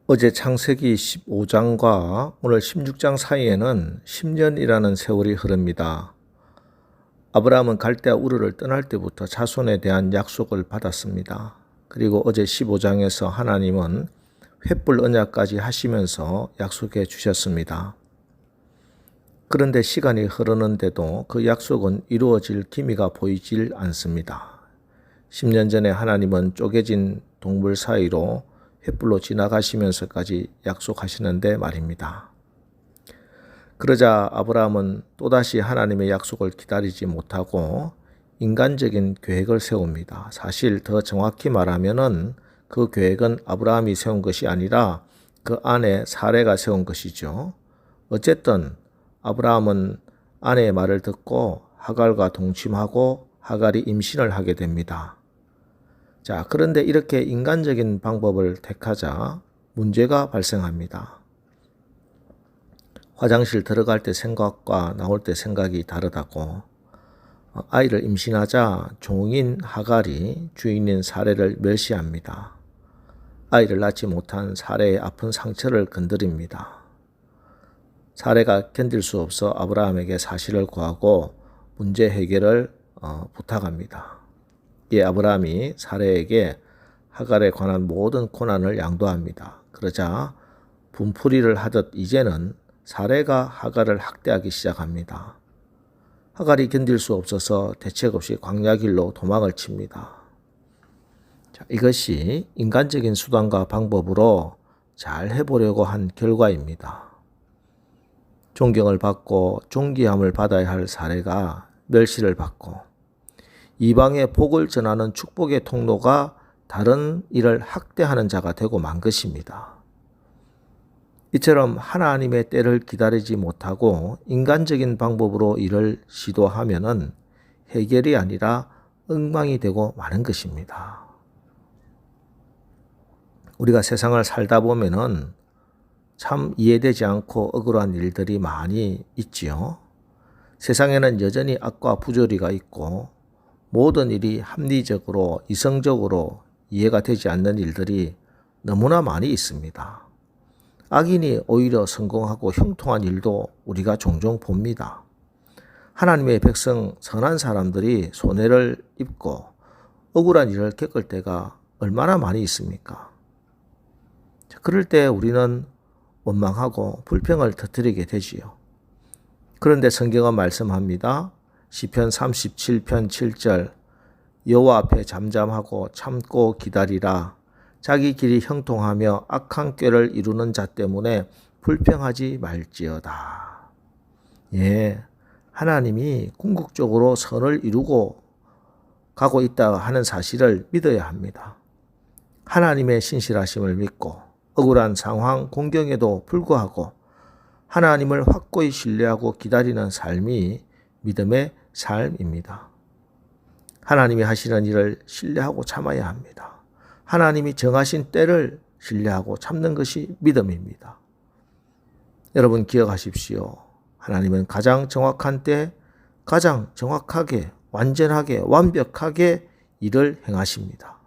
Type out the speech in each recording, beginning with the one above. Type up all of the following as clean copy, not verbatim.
어제 창세기 15장과 오늘 16장 사이에는 10년이라는 세월이 흐릅니다. 아브라함은 갈대아 우르를 떠날 때부터 자손에 대한 약속을 받았습니다. 그리고 어제 15장에서 하나님은 횃불 언약까지 하시면서 약속해 주셨습니다. 그런데 시간이 흐르는데도 그 약속은 이루어질 기미가 보이질 않습니다. 10년 전에 하나님은 쪼개진 동물 사이로 횃불로 지나가시면서까지 약속하시는데 말입니다. 그러자 아브라함은 또다시 하나님의 약속을 기다리지 못하고 인간적인 계획을 세웁니다. 사실 더 정확히 말하면은 그 계획은 아브라함이 세운 것이 아니라 그 아내 사레가 세운 것이죠. 어쨌든 아브라함은 아내의 말을 듣고 하갈과 동침하고 하갈이 임신을 하게 됩니다. 자, 그런데 이렇게 인간적인 방법을 택하자 문제가 발생합니다. 화장실 들어갈 때 생각과 나올 때 생각이 다르다고. 아이를 임신하자 종인 하갈이 주인인 사레를 멸시합니다. 아이를 낳지 못한 사레의 아픈 상처를 건드립니다. 사레가 견딜 수 없어 아브라함에게 사실을 구하고 문제 해결을 부탁합니다. 이에 아브라함이 사레에게 하갈에 관한 모든 고난을 양도합니다. 그러자 분풀이를 하듯 이제는 사레가 하갈을 학대하기 시작합니다. 하갈이 견딜 수 없어서 대책 없이 광야길로 도망을 칩니다. 자, 이것이 인간적인 수단과 방법으로 잘 해보려고 한 결과입니다. 존경을 받고 존귀함을 받아야 할 사레가 멸시를 받고 이방의 복을 전하는 축복의 통로가 다른 이를 학대하는 자가 되고 만 것입니다. 이처럼 하나님의 때를 기다리지 못하고 인간적인 방법으로 일을 시도하면은 해결이 아니라 엉망이 되고 마는 것입니다. 우리가 세상을 살다 보면은 참 이해되지 않고 억울한 일들이 많이 있지요. 세상에는 여전히 악과 부조리가 있고 모든 일이 합리적으로 이성적으로 이해가 되지 않는 일들이 너무나 많이 있습니다. 악인이 오히려 성공하고 형통한 일도 우리가 종종 봅니다. 하나님의 백성 선한 사람들이 손해를 입고 억울한 일을 겪을 때가 얼마나 많이 있습니까? 그럴 때 우리는 원망하고 불평을 터뜨리게 되지요. 그런데 성경은 말씀합니다. 시편 37편 7절 여호와 앞에 잠잠하고 참고 기다리라. 자기 길이 형통하며 악한 꾀를 이루는 자 때문에 불평하지 말지어다. 예, 하나님이 궁극적으로 선을 이루고 가고 있다 하는 사실을 믿어야 합니다. 하나님의 신실하심을 믿고 억울한 상황 공경에도 불구하고 하나님을 확고히 신뢰하고 기다리는 삶이 믿음의 삶입니다. 하나님이 하시는 일을 신뢰하고 참아야 합니다. 하나님이 정하신 때를 신뢰하고 참는 것이 믿음입니다. 여러분 기억하십시오. 하나님은 가장 정확한 때 가장 정확하게 완전하게 완벽하게 일을 행하십니다.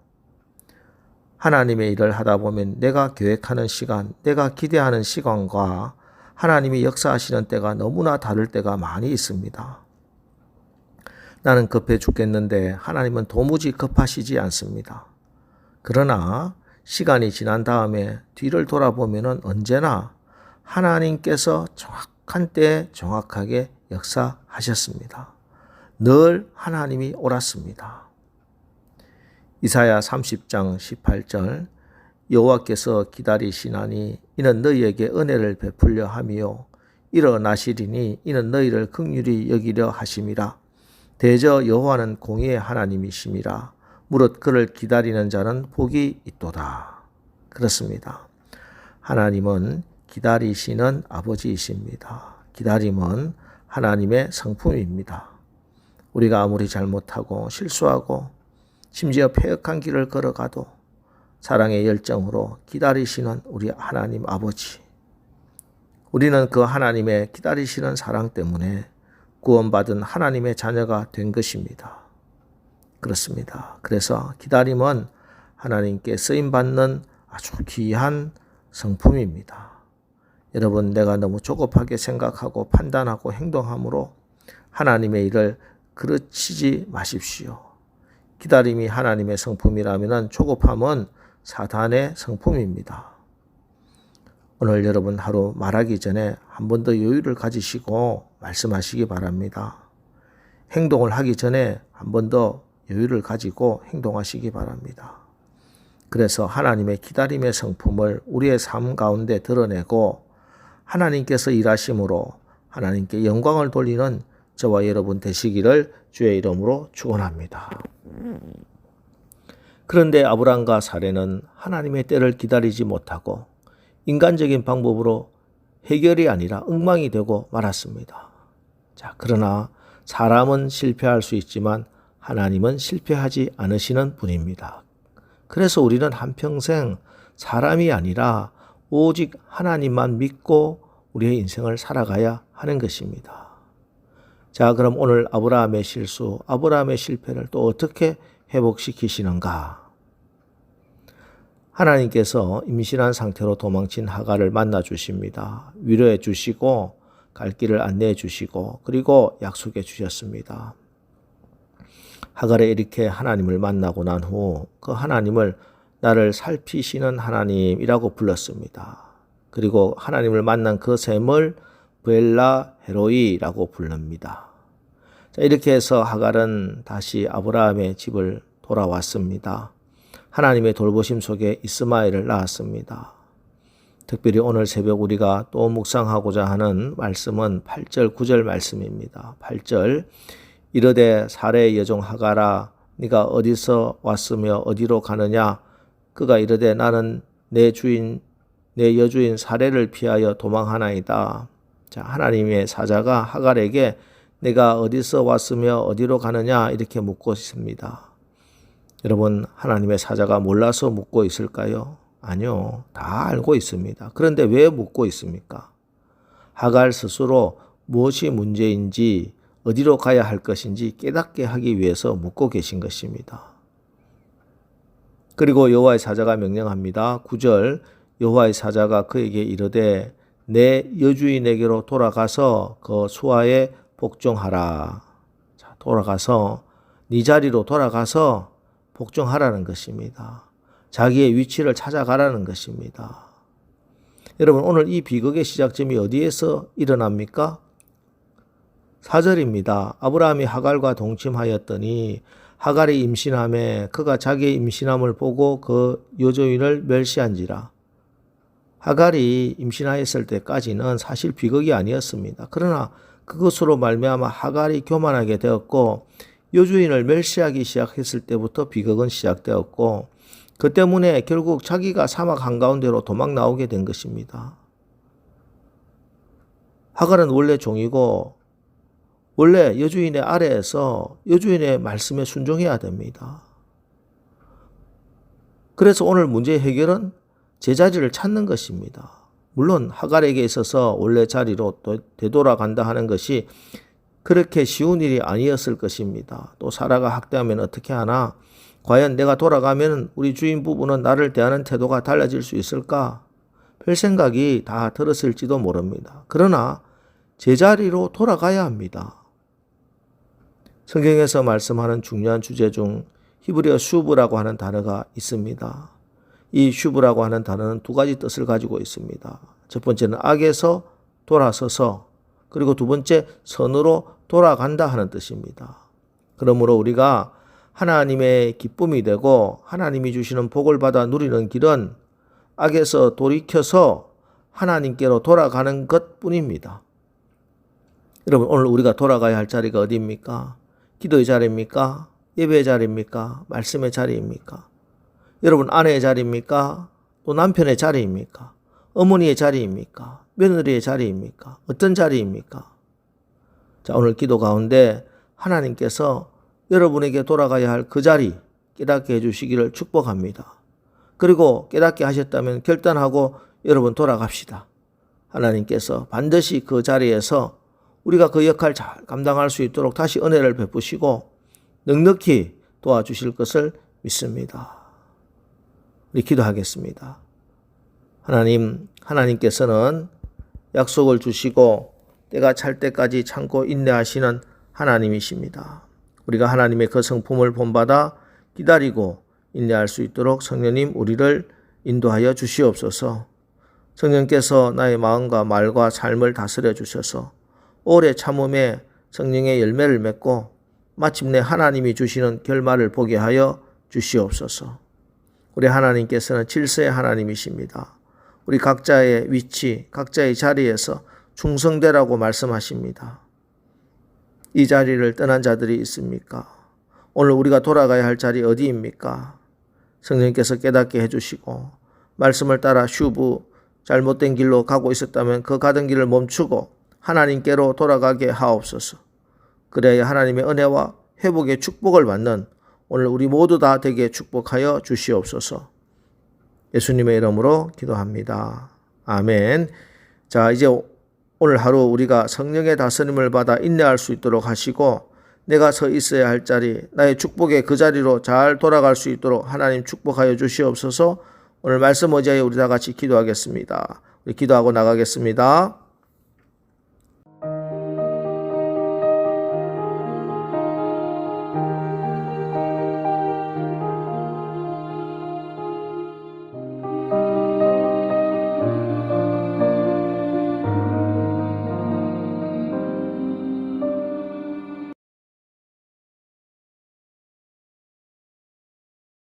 하나님의 일을 하다 보면 내가 계획하는 시간, 내가 기대하는 시간과 하나님이 역사하시는 때가 너무나 다를 때가 많이 있습니다. 나는 급해 죽겠는데 하나님은 도무지 급하시지 않습니다. 그러나 시간이 지난 다음에 뒤를 돌아보면 언제나 하나님께서 정확한 때에 정확하게 역사하셨습니다. 늘 하나님이 옳았습니다. 이사야 30장 18절 여호와께서 기다리시나니 이는 너희에게 은혜를 베풀려 함이요 일어나시리니 이는 너희를 긍휼히 여기려 하심이라. 대저 여호와는 공의의 하나님이심이라. 무릇 그를 기다리는 자는 복이 있도다. 그렇습니다. 하나님은 기다리시는 아버지이십니다. 기다림은 하나님의 성품입니다. 우리가 아무리 잘못하고 실수하고 심지어 패역한 길을 걸어가도 사랑의 열정으로 기다리시는 우리 하나님 아버지. 우리는 그 하나님의 기다리시는 사랑 때문에 구원받은 하나님의 자녀가 된 것입니다. 그렇습니다. 그래서 기다림은 하나님께 쓰임받는 아주 귀한 성품입니다. 여러분, 내가 너무 조급하게 생각하고 판단하고 행동함으로 하나님의 일을 그르치지 마십시오. 기다림이 하나님의 성품이라면 조급함은 사탄의 성품입니다. 오늘 여러분 하루 말하기 전에 한 번 더 여유를 가지시고 말씀하시기 바랍니다. 행동을 하기 전에 한 번 더 여유를 가지고 행동하시기 바랍니다. 그래서 하나님의 기다림의 성품을 우리의 삶 가운데 드러내고 하나님께서 일하심으로 하나님께 영광을 돌리는 저와 여러분 되시기를 주의 이름으로 축원합니다. 그런데 아브람과 사례는 하나님의 때를 기다리지 못하고 인간적인 방법으로 해결이 아니라 엉망이 되고 말았습니다. 자, 그러나 사람은 실패할 수 있지만 하나님은 실패하지 않으시는 분입니다. 그래서 우리는 한평생 사람이 아니라 오직 하나님만 믿고 우리의 인생을 살아가야 하는 것입니다. 자, 그럼 오늘 아브라함의 실수, 아브라함의 실패를 또 어떻게 회복시키시는가? 하나님께서 임신한 상태로 도망친 하갈을 만나 주십니다. 위로해 주시고 갈 길을 안내해 주시고 그리고 약속해 주셨습니다. 하갈이 이렇게 하나님을 만나고 난 후 그 하나님을 나를 살피시는 하나님이라고 불렀습니다. 그리고 하나님을 만난 그 셈을 브엘라 헤로이라고 부릅니다. 자, 이렇게 해서 하갈은 다시 아브라함의 집을 돌아왔습니다. 하나님의 돌보심 속에 이스마엘을 낳았습니다. 특별히 오늘 새벽 우리가 또 묵상하고자 하는 말씀은 8절 9절 말씀입니다. 8절 이르되 사레의 여종 하갈아 네가 어디서 왔으며 어디로 가느냐 그가 이르되 나는 내 여주인 사레를 피하여 도망하나이다. 자, 하나님의 사자가 하갈에게 내가 어디서 왔으며 어디로 가느냐 이렇게 묻고 있습니다. 여러분, 하나님의 사자가 몰라서 묻고 있을까요? 아니요. 다 알고 있습니다. 그런데 왜 묻고 있습니까? 하갈 스스로 무엇이 문제인지 어디로 가야 할 것인지 깨닫게 하기 위해서 묻고 계신 것입니다. 그리고 여호와의 사자가 명령합니다. 9절 여호와의 사자가 그에게 이르되 내 여주인에게로 돌아가서 그 수하에 복종하라. 자, 돌아가서 네 자리로 돌아가서 복종하라는 것입니다. 자기의 위치를 찾아가라는 것입니다. 여러분, 오늘 이 비극의 시작점이 어디에서 일어납니까? 4절입니다. 아브라함이 하갈과 동침하였더니 하갈이 임신함에 그가 자기의 임신함을 보고 그 여주인을 멸시한지라. 하갈이 임신하였을 때까지는 사실 비극이 아니었습니다. 그러나 그것으로 말미암아 하갈이 교만하게 되었고 여주인을 멸시하기 시작했을 때부터 비극은 시작되었고 그 때문에 결국 자기가 사막 한가운데로 도망 나오게 된 것입니다. 하갈은 원래 종이고 원래 여주인의 아래에서 여주인의 말씀에 순종해야 됩니다. 그래서 오늘 문제의 해결은 제자리를 찾는 것입니다. 물론 하갈에게 있어서 원래 자리로 되돌아간다 하는 것이 그렇게 쉬운 일이 아니었을 것입니다. 또 사라가 학대하면 어떻게 하나? 과연 내가 돌아가면 우리 주인 부부는 나를 대하는 태도가 달라질 수 있을까? 별 생각이 다 들었을지도 모릅니다. 그러나 제자리로 돌아가야 합니다. 성경에서 말씀하는 중요한 주제 중 히브리어 슈브라고 하는 단어가 있습니다. 이 슈브라고 하는 단어는 두 가지 뜻을 가지고 있습니다. 첫 번째는 악에서 돌아서서 그리고 두 번째 선으로 돌아간다 하는 뜻입니다. 그러므로 우리가 하나님의 기쁨이 되고 하나님이 주시는 복을 받아 누리는 길은 악에서 돌이켜서 하나님께로 돌아가는 것뿐입니다. 여러분, 오늘 우리가 돌아가야 할 자리가 어디입니까? 기도의 자리입니까? 예배의 자리입니까? 말씀의 자리입니까? 여러분, 아내의 자리입니까? 또 남편의 자리입니까? 어머니의 자리입니까? 며느리의 자리입니까? 어떤 자리입니까? 자, 오늘 기도 가운데 하나님께서 여러분에게 돌아가야 할 그 자리 깨닫게 해주시기를 축복합니다. 그리고 깨닫게 하셨다면 결단하고 여러분 돌아갑시다. 하나님께서 반드시 그 자리에서 우리가 그 역할 잘 감당할 수 있도록 다시 은혜를 베푸시고 넉넉히 도와주실 것을 믿습니다. 우리 기도하겠습니다. 하나님께서는 약속을 주시고 때가 찰 때까지 참고 인내하시는 하나님이십니다. 우리가 하나님의 그 성품을 본받아 기다리고 인내할 수 있도록 성령님 우리를 인도하여 주시옵소서. 성령께서 나의 마음과 말과 삶을 다스려 주셔서 오래 참음에 성령의 열매를 맺고 마침내 하나님이 주시는 결말을 보게 하여 주시옵소서. 우리 하나님께서는 질서의 하나님이십니다. 우리 각자의 위치, 각자의 자리에서 충성되라고 말씀하십니다. 이 자리를 떠난 자들이 있습니까? 오늘 우리가 돌아가야 할 자리 어디입니까? 성령께서 깨닫게 해주시고 말씀을 따라 슈브 잘못된 길로 가고 있었다면 그 가던 길을 멈추고 하나님께로 돌아가게 하옵소서. 그래야 하나님의 은혜와 회복의 축복을 받는 오늘 우리 모두 다 되게 축복하여 주시옵소서. 예수님의 이름으로 기도합니다. 아멘. 자, 이제 오늘 하루 우리가 성령의 다스림을 받아 인내할 수 있도록 하시고 내가 서 있어야 할 자리, 나의 축복의 그 자리로 잘 돌아갈 수 있도록 하나님 축복하여 주시옵소서. 오늘 말씀 의지하여 우리 다 같이 기도하겠습니다. 우리 기도하고 나가겠습니다.